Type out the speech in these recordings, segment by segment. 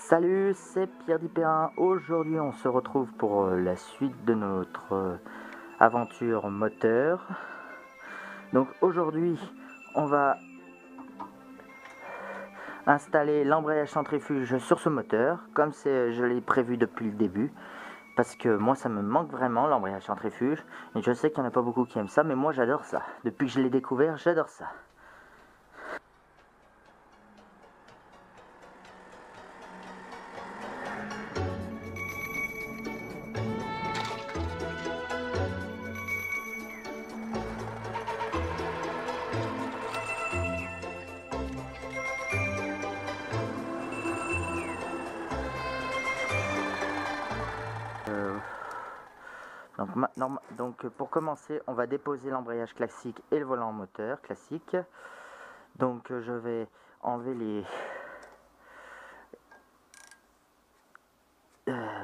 Salut, c'est Pierre Dipérin. Aujourd'hui, on se retrouve pour la suite de notre aventure moteur. Donc aujourd'hui, on va installer l'embrayage centrifuge sur ce moteur, comme je l'ai prévu depuis le début. Parce que moi, ça me manque vraiment, l'embrayage centrifuge. Et je sais qu'il n'y en a pas beaucoup qui aiment ça, mais moi, j'adore ça. Depuis que je l'ai découvert, j'adore ça. Donc pour commencer, on va déposer l'embrayage classique et le volant moteur classique. Donc je vais enlever les...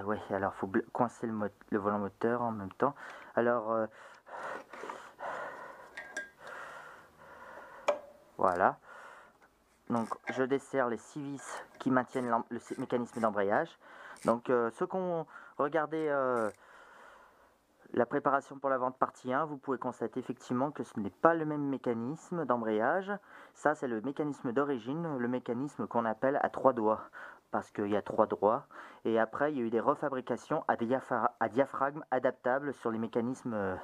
ouais, alors faut coincer le volant moteur en même temps. Alors voilà. Donc je desserre les 6 vis qui maintiennent le mécanisme d'embrayage. Donc ceux qui ont regardé la préparation pour la vente partie 1, vous pouvez constater effectivement que ce n'est pas le même mécanisme d'embrayage. Ça, c'est le mécanisme d'origine, le mécanisme qu'on appelle à 3 doigts, parce qu'il y a 3 doigts. Et après, il y a eu des refabrications à diaphragme adaptables sur les mécanismes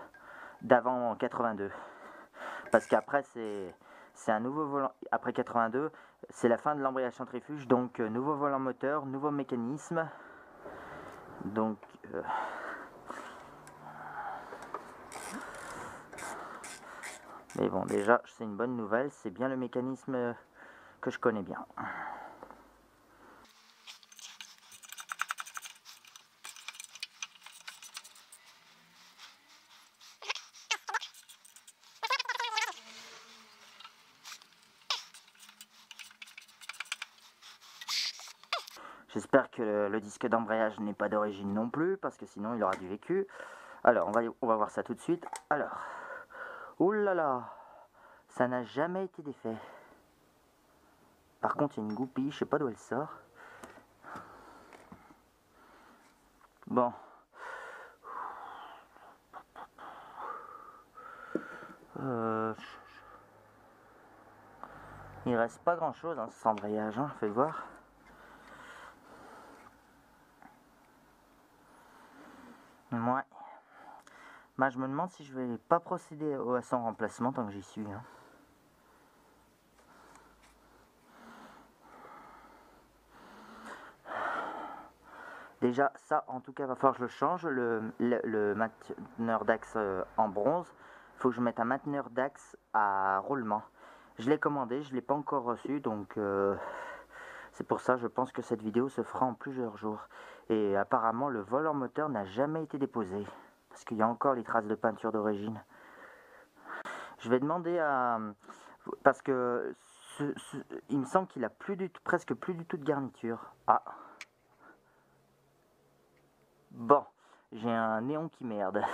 d'avant en 82. Parce qu'après, c'est un nouveau volant. Après 82, c'est la fin de l'embrayage centrifuge, donc nouveau volant moteur, nouveau mécanisme. Donc... mais bon, déjà, c'est une bonne nouvelle, c'est bien le mécanisme que je connais bien. J'espère que le disque d'embrayage n'est pas d'origine non plus, parce que sinon il aura du vécu. Alors, on va voir ça tout de suite. Alors, oulala, ça n'a jamais été défait. Par contre, il y a une goupille, je sais pas d'où elle sort. Bon. Il reste pas grand chose, hein, cet embrayage, hein, faites voir. Ouais. Bah, je me demande si je vais pas procéder à son remplacement tant que j'y suis. Hein. Déjà, ça, en tout cas, va falloir que je le change, le mainteneur d'axe en bronze. Il faut que je mette un mainteneur d'axe à roulement. Je l'ai commandé, je ne l'ai pas encore reçu, donc c'est pour ça, je pense que cette vidéo se fera en plusieurs jours. Et apparemment, le volant moteur n'a jamais été déposé, parce qu'il y a encore les traces de peinture d'origine. Je vais demander à... parce que il me semble qu'il a presque plus du tout de garniture. Ah. Bon, j'ai un néon qui merde.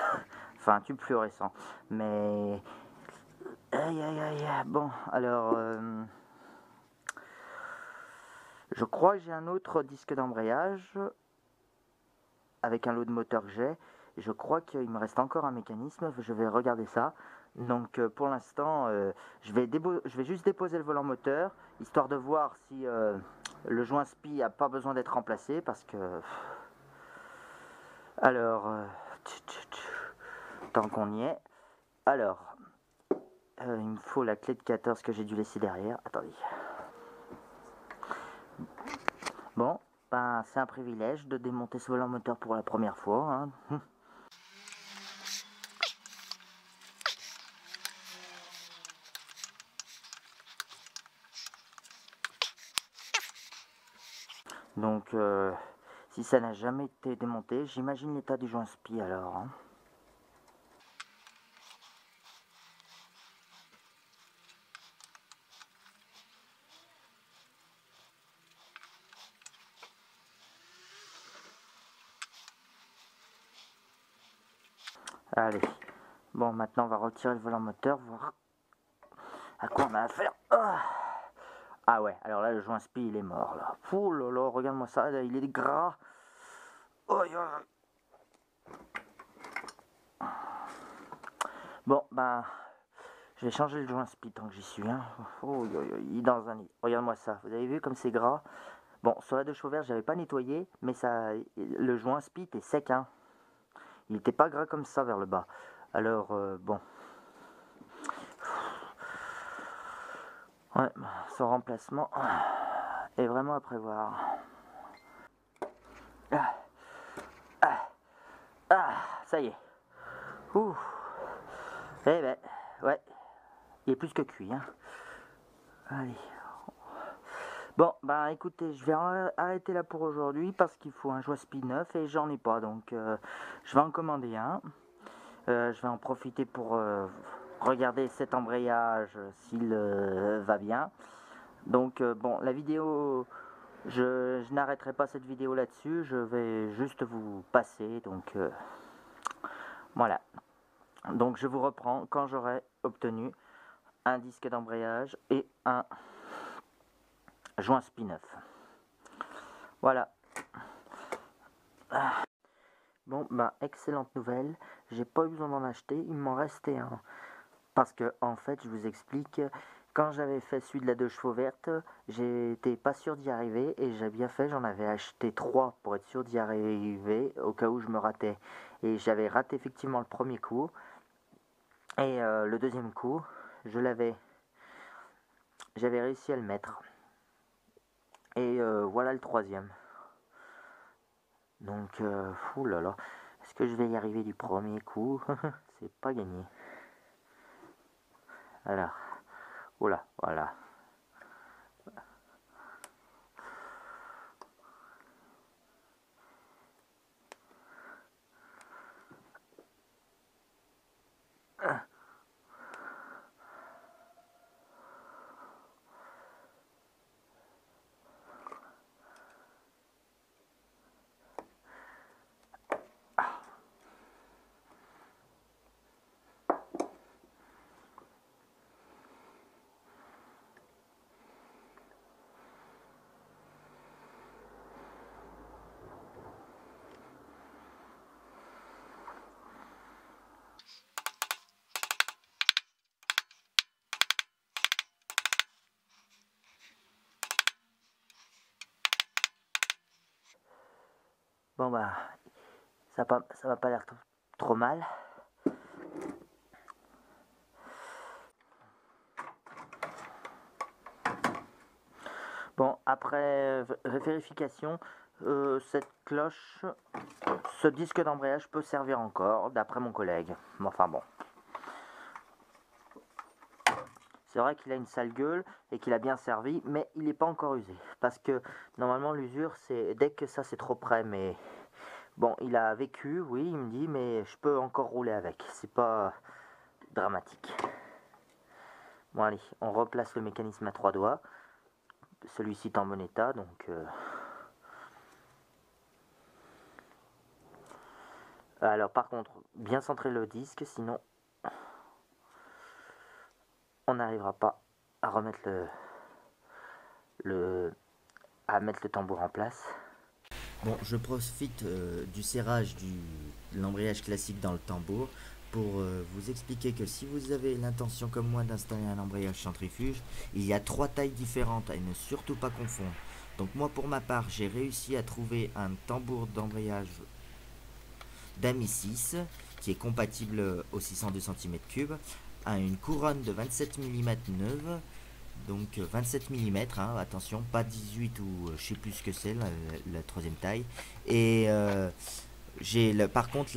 Enfin, un tube fluorescent. Mais... aïe aïe aïe. Bon, alors... je crois que j'ai un autre disque d'embrayage avec un lot de moteur que j'ai. Je crois qu'il me reste encore un mécanisme. Je vais regarder ça. Donc pour l'instant, je vais juste déposer le volant moteur, histoire de voir si le joint SPI n'a pas besoin d'être remplacé, parce que... alors, tant qu'on y est. Alors, il me faut la clé de 14 que j'ai dû laisser derrière. Attendez. Bon, ben, c'est un privilège de démonter ce volant moteur pour la première fois. Hein. Donc, si ça n'a jamais été démonté, j'imagine l'état du joint SPI alors. Hein. Allez, bon, maintenant on va retirer le volant moteur, voir à quoi on a affaire. Ah ouais, alors là, le joint spi, il est mort, là. Ouh là là, regarde-moi ça, là, il est gras. Oh, bon, ben, je vais changer le joint spi tant que j'y suis. Hein. Oh, il est dans un lit. Regarde-moi ça, vous avez vu comme c'est gras? Bon, sur la deux chevaux verts, j'avais pas nettoyé, mais ça, le joint spi était sec. Hein. Il n'était pas gras comme ça vers le bas. Alors, bon. Ouais, son remplacement est vraiment à prévoir. Ah, ah, ah, ça y est. Ouh. Eh ben, ouais. Il est plus que cuit, hein. Allez. Bon, bah écoutez, je vais arrêter là pour aujourd'hui parce qu'il faut un joint spi neuf et j'en ai pas, donc je vais en commander un. Je vais en profiter pour regarder cet embrayage s'il va bien. Donc bon, la vidéo, je n'arrêterai pas cette vidéo là-dessus, je vais juste vous passer, donc voilà. Donc je vous reprends quand j'aurai obtenu un disque d'embrayage et un joint spi neuf. Voilà. Bon, bah excellente nouvelle, j'ai pas eu besoin d'en acheter, il m'en restait un. Parce que en fait, je vous explique, quand j'avais fait celui de la 2 chevaux verte, j'étais pas sûr d'y arriver et j'ai bien fait, j'en avais acheté 3 pour être sûr d'y arriver au cas où je me ratais. Et j'avais raté effectivement le premier coup et le deuxième coup, j'avais réussi à le mettre. Et voilà le troisième. Donc, oulala, est-ce que je vais y arriver du premier coup? C'est pas gagné. Alors, oula, voilà. Bon bah, ça va pas l'air trop mal. Bon, après vérification, cette cloche, ce disque d'embrayage peut servir encore, d'après mon collègue. Enfin bon. C'est vrai qu'il a une sale gueule et qu'il a bien servi, mais il n'est pas encore usé. Parce que normalement l'usure, c'est dès que ça c'est trop près, mais bon, il a vécu, oui, il me dit, mais je peux encore rouler avec. C'est pas dramatique. Bon allez, on replace le mécanisme à 3 doigts. Celui-ci est en bon état, donc... Alors par contre, bien centrer le disque, sinon on n'arrivera pas à remettre à mettre le tambour en place. Bon, je profite du serrage de l'embrayage classique dans le tambour pour vous expliquer que si vous avez l'intention comme moi d'installer un embrayage centrifuge, il y a 3 tailles différentes à ne surtout pas confondre. Donc moi pour ma part, j'ai réussi à trouver un tambour d'embrayage d'AMI 6 qui est compatible au 602 cm3 à une couronne de 27 mm neuve, donc 27 mm, hein, attention, pas 18 ou je sais plus ce que c'est, la troisième taille. Et j'ai par contre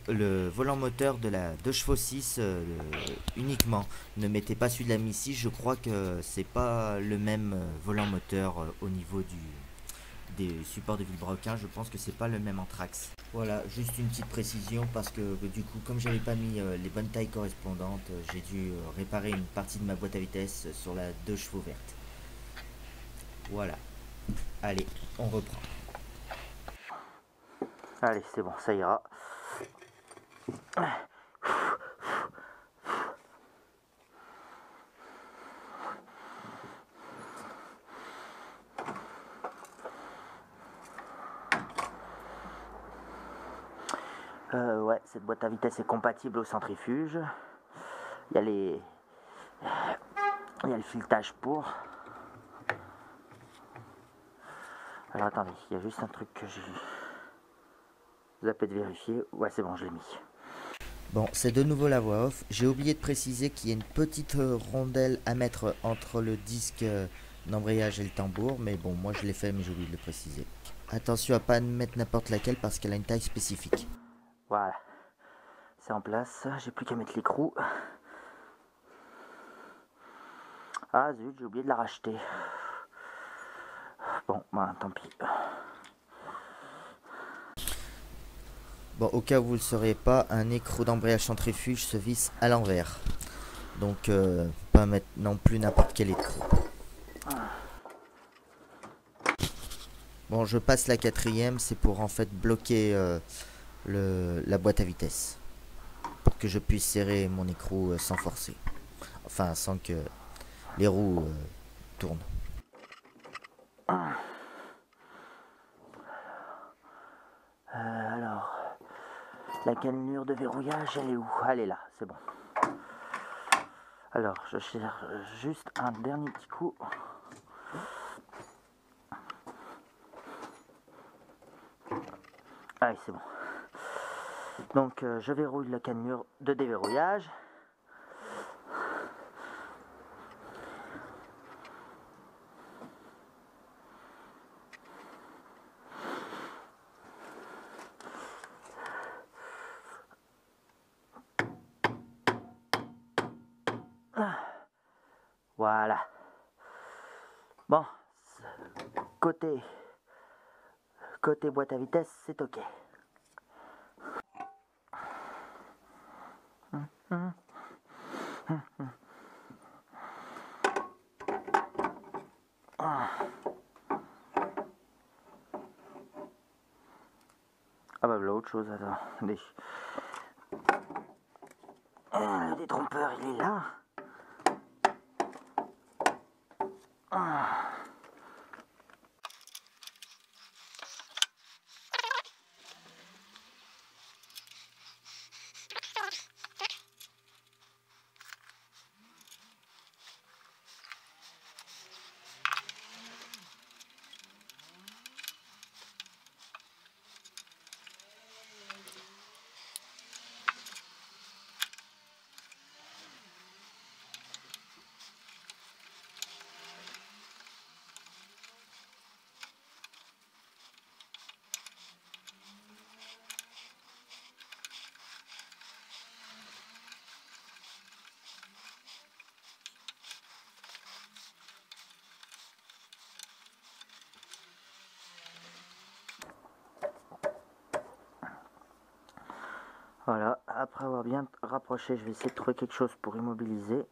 le volant moteur de la 2 chevaux 6 uniquement. Ne mettez pas celui de la Mi 6, je crois que c'est pas le même volant moteur au niveau des supports de Villebrequin, je pense que c'est pas le même en Trax. Voilà, juste une petite précision parce que du coup, comme j'avais pas mis les bonnes tailles correspondantes, j'ai dû réparer une partie de ma boîte à vitesse sur la 2 chevaux verte. Voilà. Allez, on reprend. Allez, c'est bon, ça ira. Ouais, cette boîte à vitesse est compatible au centrifuge. Il y a les... Il y a le filetage pour. Alors attendez, il y a juste un truc que j'ai zappé de vérifier. Ouais, c'est bon, je l'ai mis. Bon, c'est de nouveau la voix off. J'ai oublié de préciser qu'il y a une petite rondelle à mettre entre le disque d'embrayage et le tambour, mais bon, moi je l'ai fait, mais j'ai oublié de le préciser. Attention à pas mettre n'importe laquelle parce qu'elle a une taille spécifique. Voilà, c'est en place. J'ai plus qu'à mettre l'écrou. Ah zut, j'ai oublié de la racheter. Bon, bah, tant pis. Bon, au cas où vous ne le sauriez pas, un écrou d'embrayage centrifuge se visse à l'envers. Donc, pas mettre non plus n'importe quel écrou. Bon, je passe la quatrième, c'est pour en fait bloquer la boîte à vitesse. Pour que je puisse serrer mon écrou sans forcer. Enfin, sans que les roues tournent. Alors, la cannelure de verrouillage, elle est où? Elle est là, c'est bon. Alors, je cherche juste un dernier petit coup. Ah oui, c'est bon. Donc, je verrouille la cannelure de déverrouillage. Voilà. Bon, côté boîte à vitesse, c'est ok. Ah bah voilà autre chose, attendez. Le détrompeur, il est là. Voilà, après avoir bien rapproché, je vais essayer de trouver quelque chose pour immobiliser.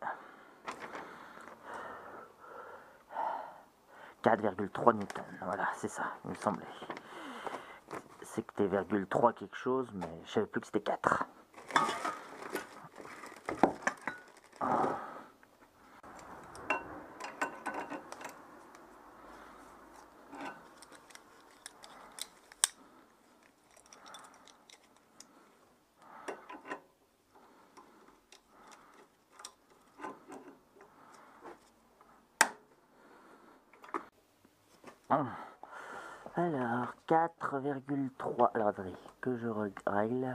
4,3 newtons, voilà, c'est ça, il me semblait. C'était 0,3 quelque chose, mais je savais plus que c'était 4. Alors, 4,3. Alors, attendez, que je règle. Allez.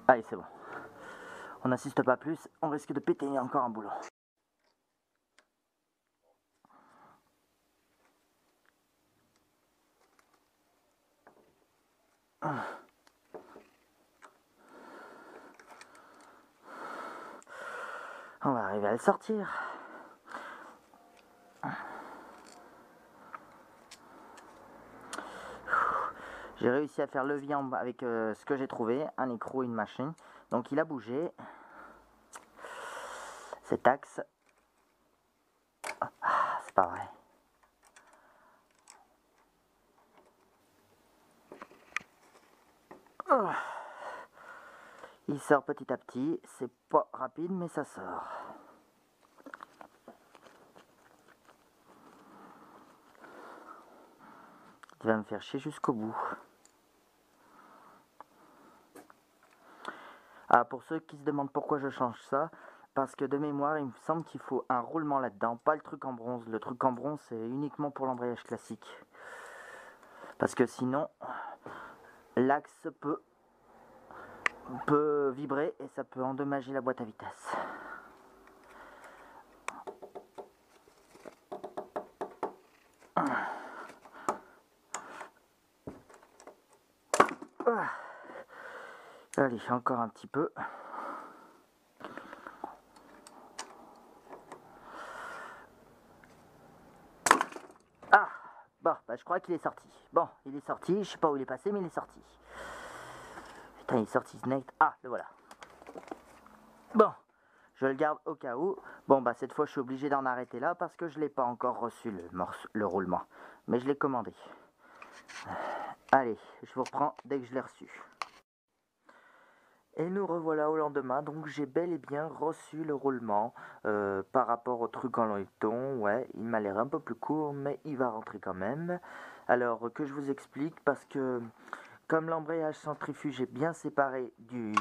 Allez, c'est bon. On n'insiste pas plus, on risque de péter encore un boulon. On va arriver à le sortir. J'ai réussi à faire le viande avec ce que j'ai trouvé, un écrou et une machine. Donc il a bougé. Cet axe. Ah, c'est pas vrai. Oh. Il sort petit à petit. C'est pas rapide, mais ça sort. Il va me faire chier jusqu'au bout. Ah, pour ceux qui se demandent pourquoi je change ça, parce que de mémoire, il me semble qu'il faut un roulement là-dedans, pas le truc en bronze. Le truc en bronze, c'est uniquement pour l'embrayage classique. Parce que sinon, l'axe peut vibrer et ça peut endommager la boîte à vitesse. Allez, encore un petit peu. Ah, bon, bah, je crois qu'il est sorti. Bon, il est sorti, je sais pas où il est passé, mais il est sorti. Putain, il est sorti ce net. Ah, le voilà. Bon, je le garde au cas où. Bon, bah cette fois, je suis obligé d'en arrêter là parce que je l'ai pas encore reçu le roulement. Mais je l'ai commandé. Allez, je vous reprends dès que je l'ai reçu. Et nous revoilà au lendemain, donc j'ai bel et bien reçu le roulement par rapport au truc en laiton. Ouais, il m'a l'air un peu plus court, mais il va rentrer quand même. Alors que je vous explique, parce que comme l'embrayage centrifuge est bien séparé du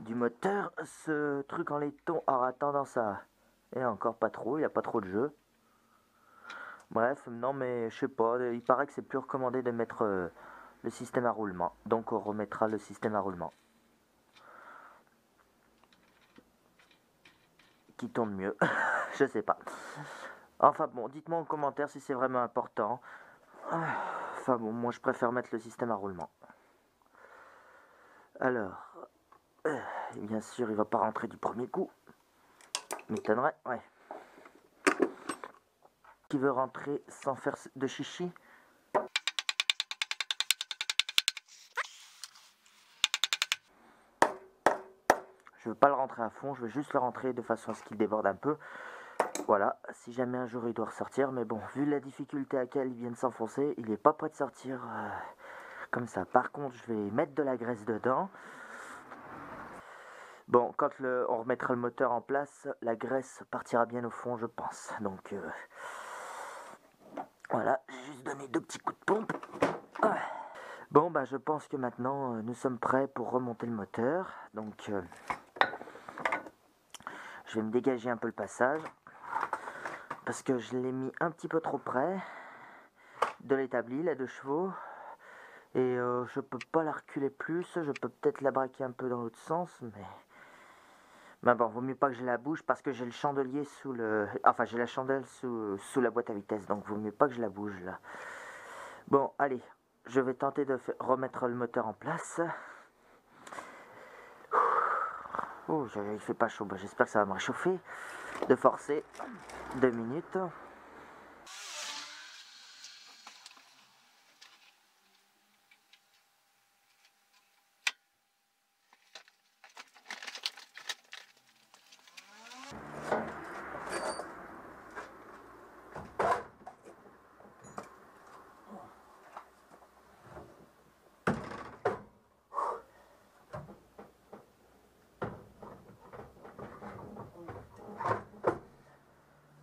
moteur, ce truc en laiton aura tendance à... Et encore pas trop, il n'y a pas trop de jeu. Bref, non mais je sais pas, il paraît que c'est plus recommandé de mettre le système à roulement. Donc on remettra le système à roulement. Qui tourne mieux, je sais pas. Enfin bon, dites-moi en commentaire si c'est vraiment important. Enfin bon, moi je préfère mettre le système à roulement. Alors, bien sûr il va pas rentrer du premier coup. M'étonnerait, ouais. Qui veut rentrer sans faire de chichi? Je veux pas le rentrer à fond, je veux juste le rentrer de façon à ce qu'il déborde un peu. Voilà, si jamais un jour il doit ressortir, mais bon, vu la difficulté à laquelle il vient de s'enfoncer, il est pas prêt de sortir comme ça. Par contre, je vais mettre de la graisse dedans. Bon, quand on remettra le moteur en place, la graisse partira bien au fond, je pense. Donc, voilà, j'ai juste donné 2 petits coups de pompe. Ouais. Bon, bah, je pense que maintenant, nous sommes prêts pour remonter le moteur. Donc, je vais me dégager un peu le passage. Parce que je l'ai mis un petit peu trop près de l'établi, la 2 chevaux. Et je peux pas la reculer plus. Je peux peut-être la braquer un peu dans l'autre sens, mais... Mais bon, vaut mieux pas que je la bouge parce que j'ai le chandelier sous le... Enfin, j'ai la chandelle sous la boîte à vitesse, donc vaut mieux pas que je la bouge, là. Bon, allez, je vais tenter de remettre le moteur en place. Oh, il fait pas chaud, j'espère que ça va me réchauffer. De forcer, 2 minutes.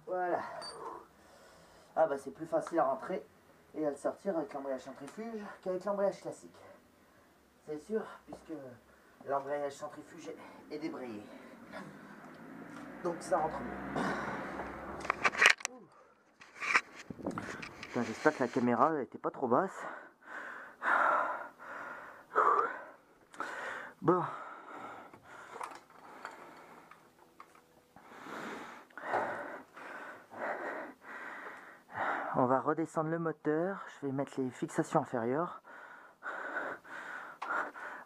Voilà. Ah bah c'est plus facile à rentrer et à le sortir avec l'embrayage centrifuge qu'avec l'embrayage classique. C'est sûr, puisque l'embrayage centrifuge est débrayé. Donc ça rentre mieux. J'espère que la caméra n'était pas trop basse. Bon. On va redescendre le moteur. Je vais mettre les fixations inférieures.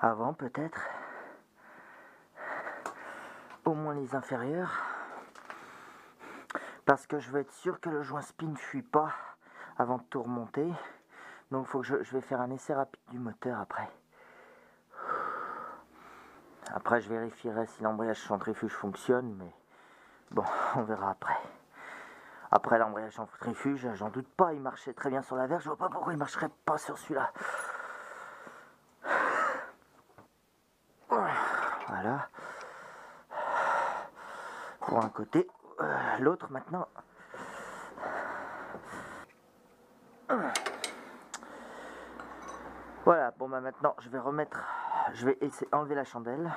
Avant peut-être. Au moins les inférieures. Parce que je veux être sûr que le joint spin ne fuit pas avant de tout remonter. Donc faut que je vais faire un essai rapide du moteur après. Après je vérifierai si l'embrayage centrifuge fonctionne, mais bon, on verra après. Après l'embrayage centrifuge, j'en doute pas, il marchait très bien sur la verge, je vois pas pourquoi il marcherait pas sur celui-là. Voilà. Pour un côté, l'autre maintenant. Voilà, bon bah maintenant je vais essayer enlever la chandelle.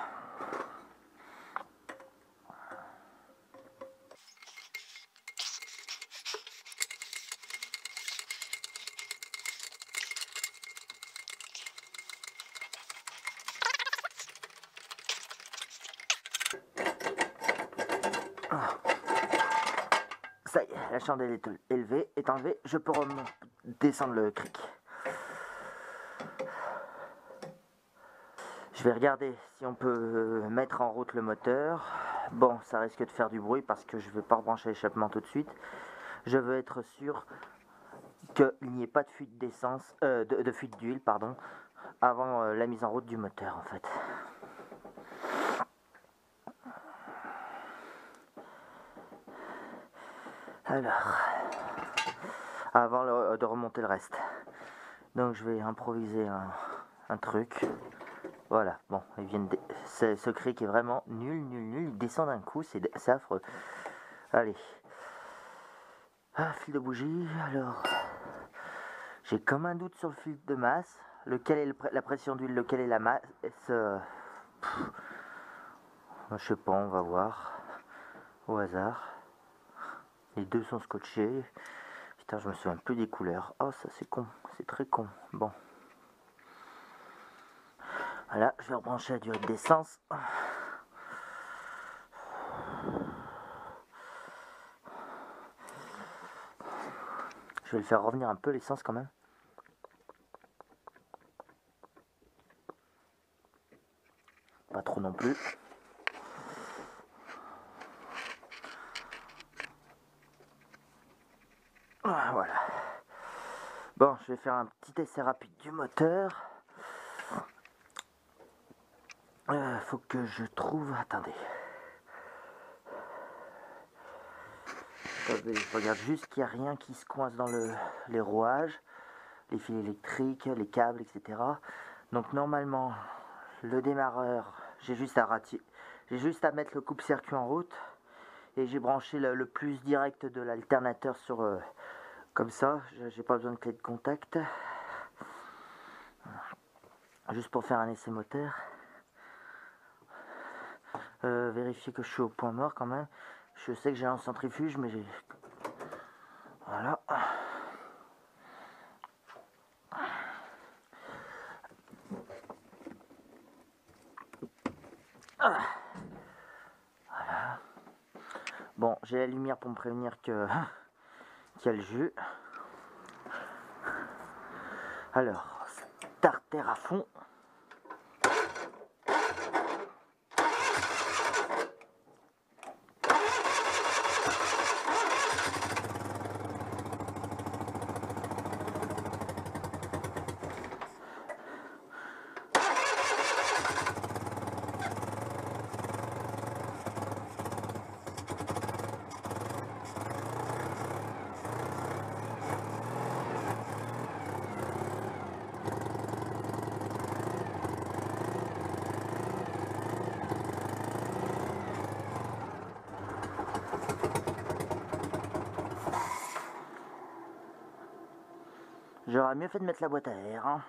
Ça y est, la chandelle est élevée, est enlevée, je peux descendre le cric. Je vais regarder si on peut mettre en route le moteur. Bon, ça risque de faire du bruit parce que je ne vais pas rebrancher l'échappement tout de suite. Je veux être sûr qu'il n'y ait pas de fuite d'essence, de fuite d'huile, pardon, avant la mise en route du moteur en fait. Alors, avant de remonter le reste. Donc je vais improviser un truc. Voilà, bon, ils viennent ce cric est vraiment nul, il descend d'un coup, c'est affreux. Allez. Ah, fil de bougie, alors... J'ai comme un doute sur le fil de masse. Lequel est la pression d'huile, lequel est la masse. Je sais pas, on va voir. Au hasard. Les deux sont scotchés. Putain, je me souviens plus des couleurs. Oh, ça c'est con, c'est très con. Bon. Voilà, je vais rebrancher la durée d'essence. Je vais le faire revenir un peu l'essence quand même. Pas trop non plus. Voilà. Bon, je vais faire un petit essai rapide du moteur. Faut que je trouve... Attendez. Je regarde juste qu'il n'y a rien qui se coince dans les rouages, les fils électriques, les câbles, etc. Donc normalement, le démarreur, j'ai juste à mettre le coupe-circuit en route. Et j'ai branché le plus direct de l'alternateur sur... comme ça, j'ai pas besoin de clé de contact. Juste pour faire un essai moteur. Vérifier que je suis au point mort quand même. Je sais que j'ai un centrifuge, mais j'ai... Voilà. Voilà. Bon, j'ai la lumière pour me prévenir qu'il y a le jus. Alors, starter à fond. J'aurais mieux fait de mettre la boîte à air. Hein.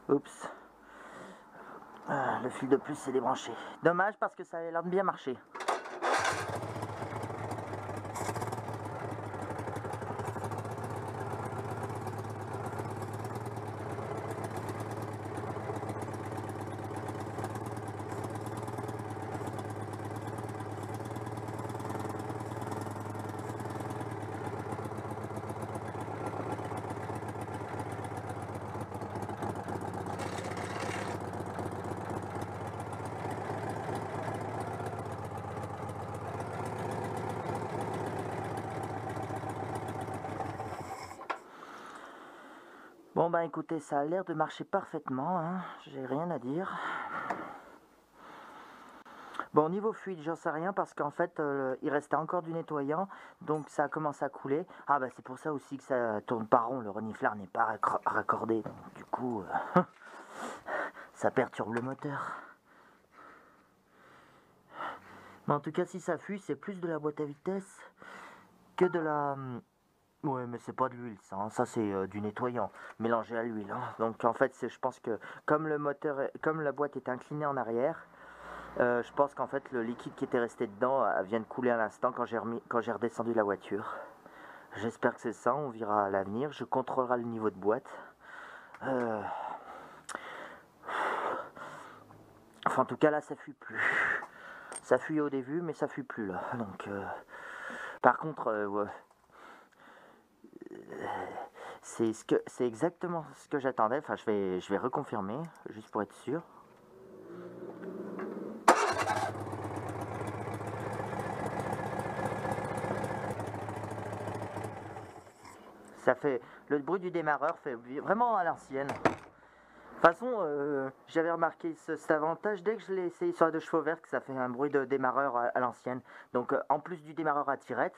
Oups. Le fil de plus s'est débranché. Dommage parce que ça avait l'air de bien marcher. Bon bah écoutez, ça a l'air de marcher parfaitement, hein. J'ai rien à dire. Bon, niveau fuite, j'en sais rien parce qu'en fait, il restait encore du nettoyant, donc ça a commencé à couler. Ah bah c'est pour ça aussi que ça tourne pas rond, le renifleur n'est pas raccordé, donc du coup, ça perturbe le moteur. Mais en tout cas, si ça fuit, c'est plus de la boîte à vitesse que de la... Ouais, mais c'est pas de l'huile, ça, hein. Ça c'est du nettoyant mélangé à l'huile, hein. Donc en fait, je pense que comme le moteur, comme la boîte est inclinée en arrière, je pense qu'en fait le liquide qui était resté dedans vient de couler à l'instant quand j'ai redescendu la voiture. J'espère que c'est ça, on verra à l'avenir. Je contrôlerai le niveau de boîte. Enfin, en tout cas là, ça fuit plus. Ça fuit au début, mais ça fuit plus là. Donc, par contre, ouais. C'est exactement ce que j'attendais. Enfin, je vais reconfirmer juste pour être sûr. Ça fait le bruit du démarreur fait vraiment à l'ancienne. De toute façon, j'avais remarqué cet avantage dès que je l'ai essayé sur la 2 chevaux verte que ça fait un bruit de démarreur à l'ancienne. Donc en plus du démarreur à tirette.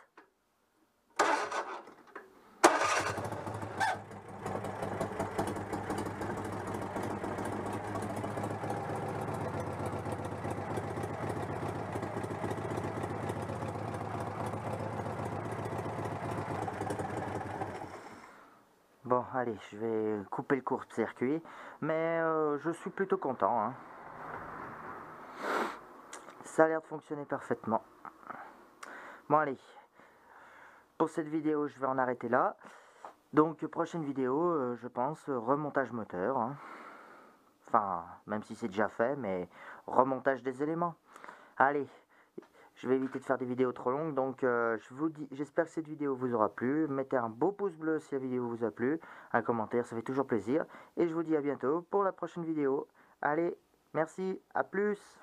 Bon, allez, je vais couper le court-circuit, mais je suis plutôt content, hein. Ça a l'air de fonctionner parfaitement. Bon, allez, pour cette vidéo, je vais en arrêter là. Donc, prochaine vidéo, je pense, remontage moteur, hein. Enfin, même si c'est déjà fait, mais remontage des éléments. Allez, je vais éviter de faire des vidéos trop longues, donc je vous dis, j'espère que cette vidéo vous aura plu. Mettez un beau pouce bleu si la vidéo vous a plu, un commentaire, ça fait toujours plaisir. Et je vous dis à bientôt pour la prochaine vidéo. Allez, merci, à plus.